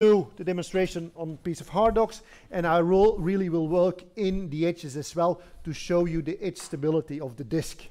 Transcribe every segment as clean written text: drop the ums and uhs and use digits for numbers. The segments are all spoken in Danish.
do the demonstration on a piece of Hardox, and I really will work in the edges as well to show you the edge stability of the disc.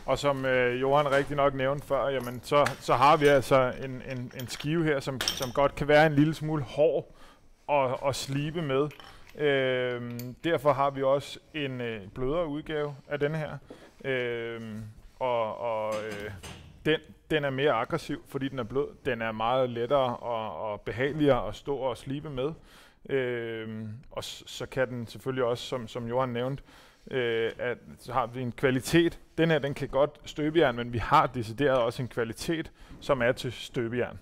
Og som Johan rigtig nok nævnte før, jamen så har vi altså en skive her, som godt kan være en lille smule hård og slibe med. Derfor har vi også en blødere udgave af denne her. Den er mere aggressiv, fordi den er blød. Den er meget lettere og behageligere at stå og slibe med. Og så kan den selvfølgelig også, som Johan nævnte, at så har vi en kvalitet. Den her, den kan godt støbejern, men vi har decideret også en kvalitet, som er til støbejern.